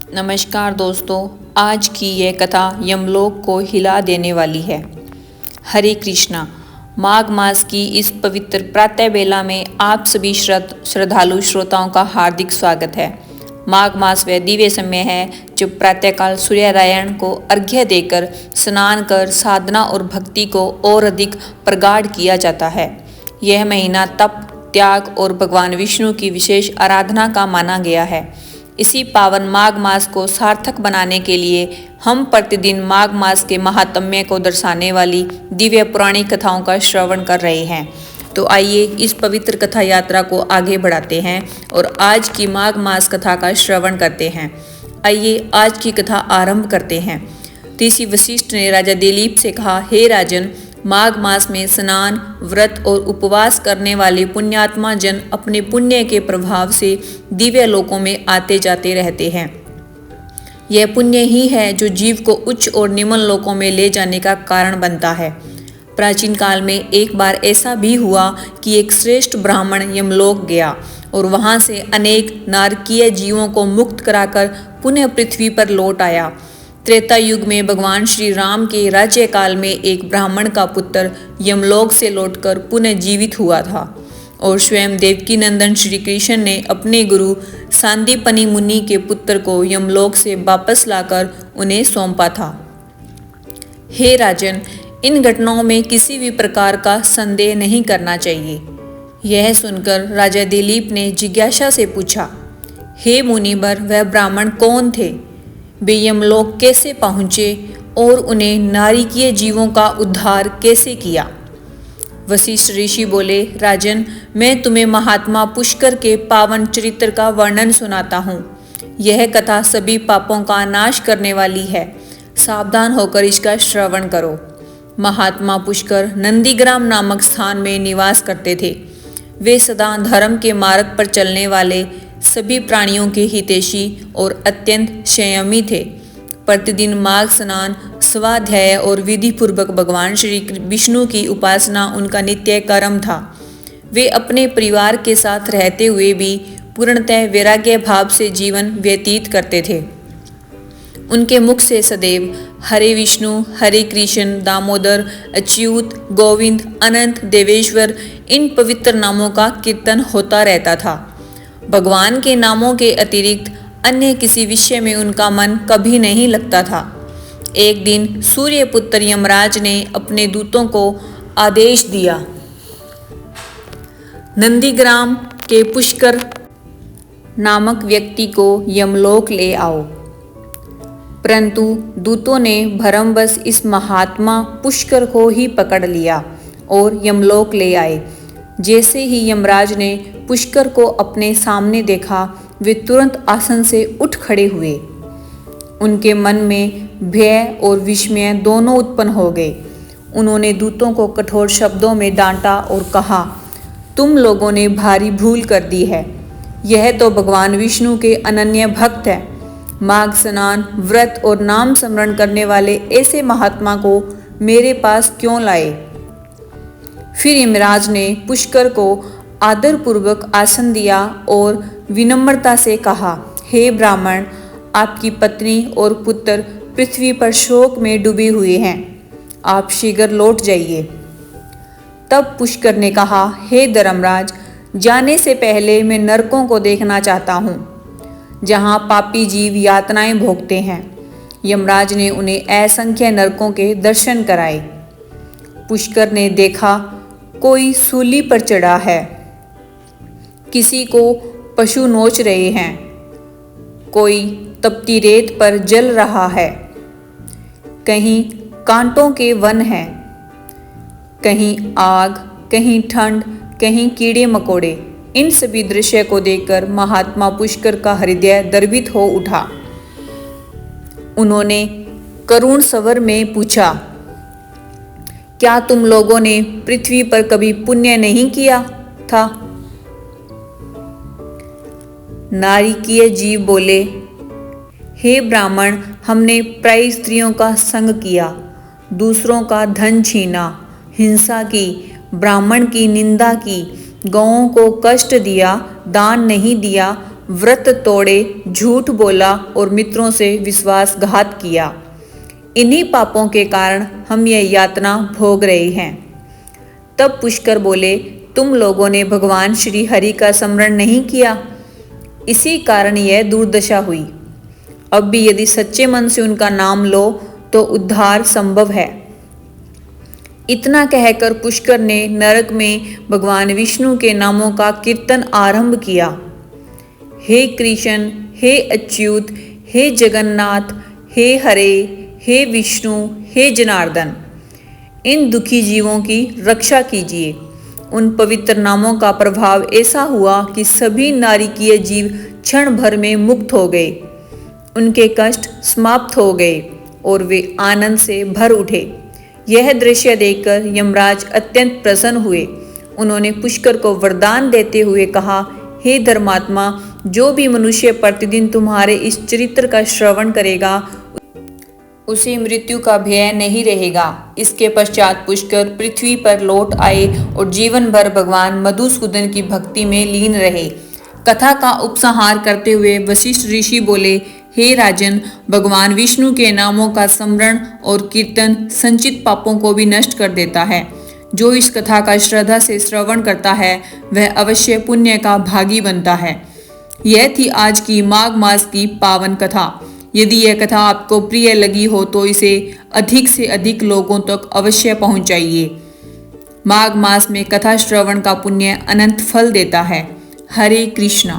नमस्कार दोस्तों, आज की यह कथा यमलोक को हिला देने वाली है। हरे कृष्णा। माघ मास की इस पवित्र प्रातः बेला में आप सभी श्रद्धालु श्रोताओं का हार्दिक स्वागत है। माघ मास वह दिव्य समय है जब प्रातःकाल सूर्योदय को अर्घ्य देकर स्नान कर साधना और भक्ति को और अधिक प्रगाढ़ किया जाता है। यह महीना तप, त्याग और भगवान विष्णु की विशेष आराधना का माना गया है। इसी पावन माघ मास को सार्थक बनाने के लिए हम प्रतिदिन माघ मास के महात्म्य को दर्शाने वाली दिव्य पुराणी कथाओं का श्रवण कर रहे हैं। तो आइए इस पवित्र कथा यात्रा को आगे बढ़ाते हैं और आज की माघ मास कथा का श्रवण करते हैं। आइए आज की कथा आरंभ करते हैं। ऋषि वशिष्ठ ने राजा दिलीप से कहा, हे राजन, माघ मास में स्नान, व्रत और उपवास करने वाले पुण्यात्मा जन अपने पुण्य के प्रभाव से दिव्य लोकों में आते जाते रहते हैं। यह पुण्य ही है जो जीव को उच्च और निम्न लोकों में ले जाने का कारण बनता है। प्राचीन काल में एक बार ऐसा भी हुआ कि एक श्रेष्ठ ब्राह्मण यमलोक गया और वहां से अनेक नारकीय जीवों को मुक्त कराकर पुनः पृथ्वी पर लौट आया। त्रेता युग में भगवान श्री राम के राज्यकाल में एक ब्राह्मण का पुत्र यमलोक से लौटकर पुनः जीवित हुआ था और स्वयं देवकी नंदन श्री कृष्ण ने अपने गुरु सांदीपनि मुनि के पुत्र को यमलोक से वापस लाकर उन्हें सौंपा था। हे राजन, इन घटनाओं में किसी भी प्रकार का संदेह नहीं करना चाहिए। यह सुनकर राजा दिलीप ने जिज्ञासा से पूछा, हे मुनिवर, वह ब्राह्मण कौन थे? वे यमलोक कैसे पहुँचे और उन्हें नारकीय जीवों का उद्धार कैसे किया? वशिष्ठ ऋषि बोले, राजन, मैं तुम्हें महात्मा पुष्कर के पावन चरित्र का वर्णन सुनाता हूँ। यह कथा सभी पापों का नाश करने वाली है। सावधान होकर इसका श्रवण करो। महात्मा पुष्कर नंदीग्राम नामक स्थान में निवास करते थे। वे सदा धर्म के मार्ग पर चलने वाले सभी प्राणियों के हितैषी और अत्यंत संयमी थे। प्रतिदिन माघ स्नान, स्वाध्याय और विधि पूर्वक भगवान श्री विष्णु की उपासना उनका नित्य कर्म था। वे अपने परिवार के साथ रहते हुए भी पूर्णतः वैराग्य भाव से जीवन व्यतीत करते थे। उनके मुख से सदैव हरे विष्णु, हरे कृष्ण, दामोदर, अच्युत, गोविंद, अनंत, देवेश्वर इन पवित्र नामों का कीर्तन होता रहता था। भगवान के नामों के अतिरिक्त अन्य किसी विषय में उनका मन कभी नहीं लगता था। एक दिन सूर्यपुत्र यमराज ने अपने दूतों को आदेश दिया, नंदीग्राम के पुष्कर नामक व्यक्ति को यमलोक ले आओ। परंतु दूतों ने भरमवश इस महात्मा पुष्कर को ही पकड़ लिया और यमलोक ले आए। जैसे ही यमराज ने पुष्कर को अपने सामने देखा, वे तुरंत आसन से उठ खड़े हुए। उनके मन में भय और विस्मय दोनों उत्पन्न हो गए। उन्होंने दूतों को कठोर शब्दों में डांटा और कहा, तुम लोगों ने भारी भूल कर दी है। यह तो भगवान विष्णु के अनन्य भक्त हैं। माघ स्नान, व्रत और नाम स्मरण करने वाले ऐसे महात्मा को मेरे पास क्यों लाए? फिर यमराज ने पुष्कर को आदरपूर्वक आसन दिया और विनम्रता से कहा, हे ब्राह्मण, आपकी पत्नी और पुत्र पृथ्वी पर शोक में डूबे हुए हैं। आप शीघ्र लौट जाइए। तब पुष्कर ने कहा, हे धर्मराज, जाने से पहले मैं नरकों को देखना चाहता हूँ, जहाँ पापी जीव यातनाएं भोगते हैं। यमराज ने उन्हें असंख्य नरकों के दर्शन कराए। पुष्कर ने देखा, कोई सूली पर चढ़ा है, किसी को पशु नोच रहे हैं, कोई तपती रेत पर जल रहा है, कहीं कांटों के वन हैं, कहीं आग, कहीं ठंड, कहीं कीड़े मकोड़े। इन सभी दृश्य को देखकर महात्मा पुष्कर का हृदय द्रवित हो उठा। उन्होंने करुण स्वर में पूछा, क्या तुम लोगों ने पृथ्वी पर कभी पुण्य नहीं किया था? नारकीय जीव बोले, हे ब्राह्मण, हमने प्राय स्त्रियों का संग किया, दूसरों का धन छीना, हिंसा की, ब्राह्मण की निंदा की, गौओं को कष्ट दिया, दान नहीं दिया, व्रत तोड़े, झूठ बोला और मित्रों से विश्वासघात किया। इन्हीं पापों के कारण हम यह यातना भोग रहे हैं। तब पुष्कर बोले, तुम लोगों ने भगवान श्री हरि का स्मरण नहीं किया, इसी कारण यह दुर्दशा हुई। अब भी यदि सच्चे मन से उनका नाम लो तो उद्धार संभव है। इतना कहकर पुष्कर ने नरक में भगवान विष्णु के नामों का कीर्तन आरंभ किया। हे कृष्ण, हे अच्युत, हे जगन्नाथ, हे हरे, हे विष्णु, हे जनार्दन, इन दुखी जीवों की रक्षा कीजिए। उन पवित्र नामों का प्रभाव ऐसा हुआ कि सभी नारकीय जीव क्षण भर में मुक्त हो गए, उनके कष्ट समाप्त हो गए और वे आनंद से भर उठे। यह दृश्य देखकर यमराज अत्यंत प्रसन्न हुए। उन्होंने पुष्कर को वरदान देते हुए कहा, हे धर्मात्मा, जो भी मनुष्य प्रतिदिन तुम्हारे इस चरित्र का श्रवण करेगा उसे मृत्यु का भय नहीं रहेगा। इसके पश्चात पुष्कर पृथ्वी पर लौट आए और जीवन भर भगवान मधुसूदन की भक्ति में लीन रहे। कथा का उपसंहार करते हुए वशिष्ठ ऋषि बोले, हे राजन, भगवान विष्णु के नामों का स्मरण और कीर्तन संचित पापों को भी नष्ट कर देता है। जो इस कथा का श्रद्धा से श्रवण करता है वह अवश्य पुण्य का भागी बनता है। यह थी आज की माघ मास की पावन कथा। यदि यह कथा आपको प्रिय लगी हो तो इसे अधिक से अधिक लोगों तक अवश्य पहुंचाइए। माघ मास में कथा श्रवण का पुण्य अनंत फल देता है। हरे कृष्णा।